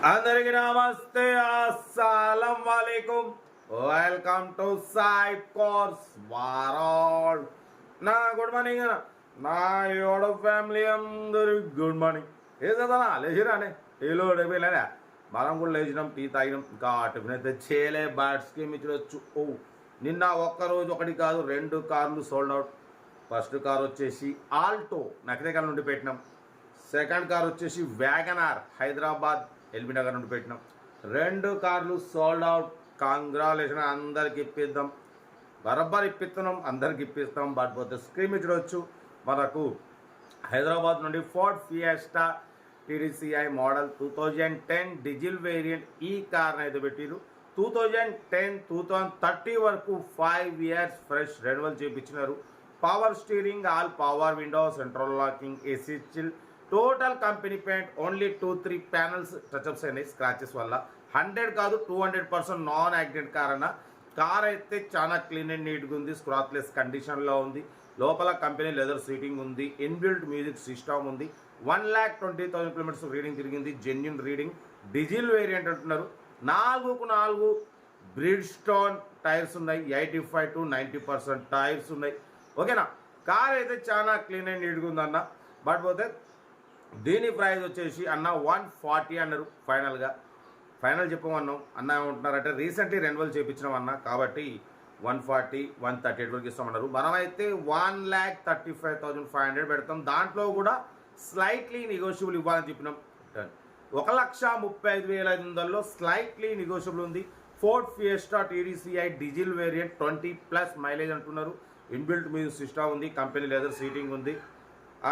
అందరికి నమస్తే అస్సలం వాలేకుమ్ వెల్కమ్ టు సైడ్ కోర్స్ వారాల్ నా గుడ్ మార్నింగ్ నా యోడ ఫ్యామిలీ అందరు గుడ్ మార్నింగ్ ఏ చదవనా లేచిరానే ఏలో రేపేలేదా మనం కూడా లేచినాం టీ తాగినాం ఇంకా టిఫిన్ అయితే చేయలే బ్యాట్స్కి మించవచ్చు ఓ నిన్న ఒక్కరోజు ఒకటి కాదు 2 కార్లు సోల్డ్ అవుట్ ఫస్ట్ కార్ వచ్చేసి ఆల్టో నకరేకల్ నుండి పెట్టినాం సెకండ్ కార్ వచ్చేసి వ్యాగనార్ హైదరాబాద్ ఎల్బీ నగర్ నుండి పెట్టినాం 2 కార్లు సోల్డ్ అవుట్ కాంగ్రాలేషన్ అందరికి ఇప్పిద్దాం బరబ్బర్ ఇప్పిస్తున్నాం అందరికి ఇప్పిస్తాం బట్ పోతే స్క్రీన్ చూడవచ్చు మనకు హైదరాబాద్ నుండి Ford Fiesta TDCi model 2010 diesel variant ఈ కార్ని అయితే పెట్టిరు 2010-2030 వరకు 5 ఇయర్స్ ఫ్రెష్ రెన్యువల్ చేయించినారు power steering all power window central locking AC chill total company paint only 2-3 panels touch ups అయినాయి స్క్రాచెస్ వల్ల 100 కాదు 200% నాన్ యాక్సిడెంట్ కార్ అన్న కార్ అయితే చాలా క్లీన్ అండ్ నీట్గా ఉంది స్క్రాచ్లెస్ కండిషన్లో ఉంది లోపల కంపెనీ లెదర్ సీటింగ్ ఉంది ఇన్బిల్ట్ మ్యూజిక్ సిస్టమ్ ఉంది 1,20,000 కిలోమీటర్స్ రీడింగ్ తిరిగింది జెన్యున్ రీడింగ్ డీజిల్ వేరియంట్ అంటున్నారు 4 బ్రిడ్ స్టోన్ టైర్స్ ఉన్నాయి 85-90% టైర్స్ ఉన్నాయి ఓకేనా కార్ అయితే చాలా క్లీన్ అండ్ నీట్గా ఉందన్న బట్ పోతే దీని ప్రైస్ వచ్చేసి అన్న 140 అన్నారు ఫైనల్ చెప్పమన్నాం అన్న ఏమంటున్నారంటే రీసెంట్లీ రెన్యువల్ చేయించినాం అన్న కాబట్టి 140-138 వరకు ఇస్తామన్నారు మనమైతే 1,35,500 పెడతాం దాంట్లో కూడా స్లైట్లీ నెగోషియబుల్ ఇవ్వాలని చెప్పినాం 1,35,500లో స్లైట్లీ నెగోషియబుల్ ఉంది Ford Fiesta TDCi diesel variant 20+ mileage అంటున్నారు ఇన్బిల్ట్ మ్యూజిక్ సిస్టమ్ ఉంది కంపెనీ లెదర్ సీటింగ్ ఉంది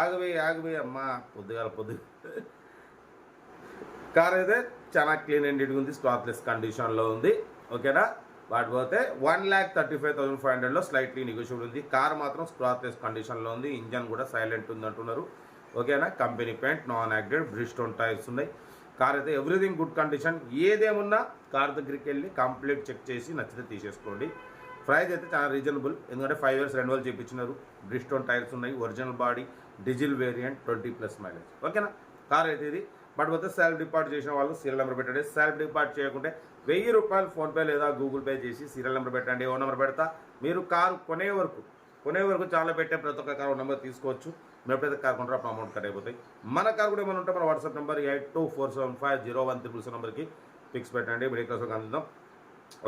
ఆగిపోయి అమ్మా పొద్దుగాల కార్ అయితే చాలా క్లీన్ అండ్ నీట్గా ఉంది స్క్రాచ్లెస్ కండిషన్లో ఉంది ఓకేనా వాటి పోతే 1,35,500లో స్లైట్లీ నెగోషియబుల్ ఉంది కార్ మాత్రం స్క్రాచ్లెస్ కండిషన్లో ఉంది ఇంజన్ కూడా సైలెంట్ ఉంది అంటున్నారు ఓకేనా company paint non accident Bridgestone tyres ఉన్నాయి కార్ అయితే ఎవ్రీథింగ్ గుడ్ కండిషన్ ఏదేమున్నా కార్ దగ్గరికి వెళ్ళి కంప్లీట్ చెక్ చేసి నచ్చితే తీసేసుకోండి ప్రైస్ అయితే చాలా రీజనబుల్ ఎందుకంటే 5 ఇయర్స్ రెన్యువల్ చేయించినారు బ్రిడ్స్టోన్ టైర్స్ ఉన్నాయి original body diesel variant 20+ mileage ఓకేనా కార్ అయితే ఇది బట్ పోతే సెల్ఫ్ డిపాజిట్ చేసిన వాళ్ళు సీరియల్ నెంబర్ పెట్టండి సెల్ఫ్ డిపాజిట్ చేయకుంటే 1000 రూపాయలు ఫోన్పే లేదా గూగుల్ పే చేసి సీరియల్ నెంబర్ పెట్టండి ఓ నెంబర్ పెడతా మీరు కారు కొనే వరకు చాలా పెట్టే ప్రతి ఒక్క కారు నెంబర్ తీసుకోవచ్చు మీరు ఎప్పుడైతే కార్ కొంటారో అప్పుడు అమౌంట్ కట్ అయిపోతాయి మన కార్ కూడా ఏమైనా ఉంటే మన వాట్సాప్ నెంబర్ 8247501300 నెంబర్కి ఫిక్స్ పెట్టండి మిడిల్ క్లాస్లో అందిద్దాం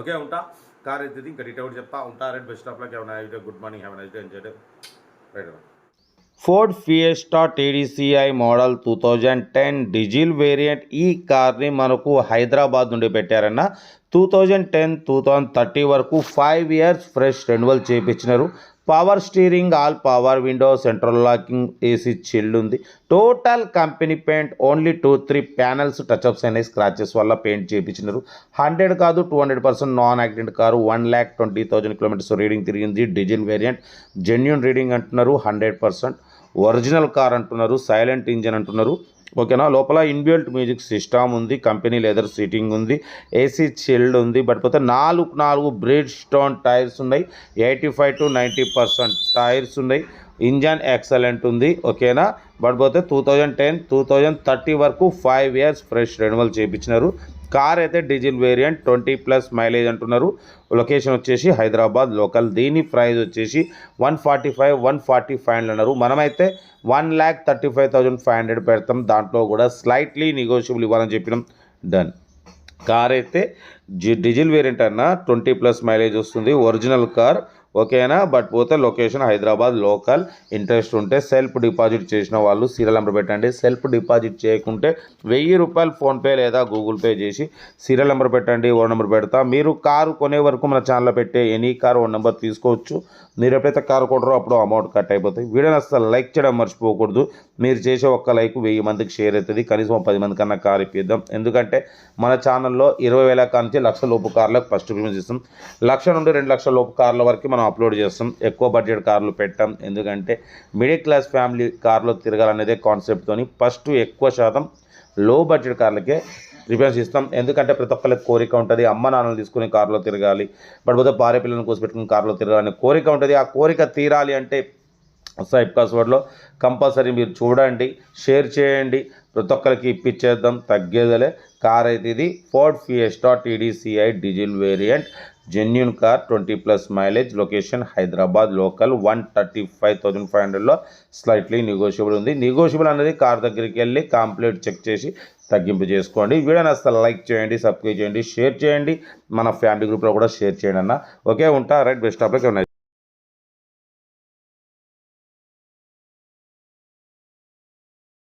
ఓకే ఉంటా కార్ అయితే ఇంకా డీటెయిల్ చెప్తా ఉంటా right best of luck have nice day good morning have nice day enjoy right Ford Fiesta TDCi model 2010 diesel variant ఈ కార్ని మనకు హైదరాబాద్ నుండి పెట్టారన్న 2010-2030 వరకు 5 ఇయర్స్ ఫ్రెష్ రెన్యువల్ చేయించినారు power steering all power window central locking AC chilled ఉంది total company paint only 2-3 panels touch ups అయినాయి scratches వల్ల పెయింట్ చేయించినారు 100 కాదు 200% non accident car 1,20,000 kilometres reading తిరిగింది డీజిల్ వేరియంట్ జెన్యున్ రీడింగ్ అంటున్నారు 100% ఒరిజినల్ కార్ అంటున్నారు silent engine అంటున్నారు ఓకేనా లోపల ఇన్బిల్ట్ మ్యూజిక్ సిస్టమ్ ఉంది కంపెనీ లెదర్ సీటింగ్ ఉంది ఏసీ చిల్డ్ ఉంది బట్ పోతే 4 బ్రిడ్ స్టోన్ టైర్స్ ఉన్నాయి 85-90% టైర్స్ ఉన్నాయి ఇంజన్ ఎక్సలెంట్ ఉంది ఓకేనా బట్ పోతే 2010-2030 వరకు 5 ఇయర్స్ ఫ్రెష్ రెన్యువల్ చేయించినారు కార్ అయితే డీజిల్ వేరియంట్ 20+ మైలేజ్ అంటున్నారు లొకేషన్ వచ్చేసి హైదరాబాద్ లోకల్ దీని ప్రైస్ వచ్చేసి 145 అన్నారు మనమైతే 1,35,500 పెడతాం దాంట్లో కూడా స్లైట్లీ నెగోషియబుల్ ఇవ్వాలని చెప్పినాం డన్ కార్ అయితే డీజిల్ వేరియంట్ అన్న 20+ మైలేజ్ వస్తుంది ఒరిజినల్ కార్ ఓకేనా బట్ పోతే లొకేషన్ హైదరాబాద్ లోకల్ ఇంట్రెస్ట్ ఉంటే సెల్ఫ్ డిపాజిట్ చేసిన వాళ్ళు సీరియల్ నెంబర్ పెట్టండి సెల్ఫ్ డిపాజిట్ చేయకుంటే 1000 రూపాయలు ఫోన్పే లేదా గూగుల్ పే చేసి సీరియల్ నెంబర్ పెట్టండి ఓ నెంబర్ పెడతా మీరు కారు కొనే వరకు మన ఛానల్లో పెట్టే ఎనీ కార్ ఓ నెంబర్ తీసుకోవచ్చు మీరు ఎప్పుడైతే కారు కొనరో అప్పుడు అమౌంట్ కట్ అయిపోతాయి వీడియోని అసలు లైక్ చేయడం మర్చిపోకూడదు మీరు చేసే ఒక్క లైక్ 1000 మందికి షేర్ అవుతుంది కనీసం 10 మంది కన్నా కార్ ఇప్పిద్దాం ఎందుకంటే మన ఛానల్లో 20,000 కానించి 1,00,000 లోపు కార్లకు ఫస్ట్ ప్రిఫరెన్స్ ఇస్తాం 1,00,000 నుండి 2,00,000 లోపు కార్ల వరకు మనం అప్లోడ్ చేస్తాం ఎక్కువ బడ్జెట్ కార్లు పెట్టాం ఎందుకంటే మిడిల్ క్లాస్ ఫ్యామిలీ కార్లో తిరగాలనేదే కాన్సెప్ట్తోని ఫస్ట్ ఎక్కువ శాతం లో బడ్జెట్ కార్లకే ప్రిఫరెన్స్ ఇస్తాం ఎందుకంటే ప్రతి ఒక్కరికి కోరిక ఉంటుంది అమ్మ నాన్నలు తీసుకుని కార్లో తిరగాలి బట్ పోతే భార్య పిల్లలను కోసి పెట్టుకుని కార్లో తిరగాలని కోరిక ఉంటుంది ఆ కోరిక తీరాలి అంటే సైప్ పాస్వర్డ్లో కంపల్సరీ మీరు చూడండి, షేర్ చేయండి, ప్రతి ఒక్కరికి ఇప్పించేద్దాం, తగ్గేదలే. కార్ అయితే ఇది Ford Fiesta TDCi diesel variant, genuine car, 20+ mileage, location Hyderabad local, 135,500లో స్లైట్లీ నెగోషియబుల్ ఉంది. నెగోషియబుల్ అనేది కార్ దగ్గరికి వెళ్ళి కంప్లీట్ చెక్ చేసి తగ్గింపు చేసుకోండి. వీడియోని అసలు లైక్ చేయండి, సబ్స్క్రైబ్ చేయండి, షేర్ చేయండి, మన ఫ్యామిలీ గ్రూప్లో కూడా షేర్ చేయండి అన్న. ఓకే, ఉంటా. Right, best of luck.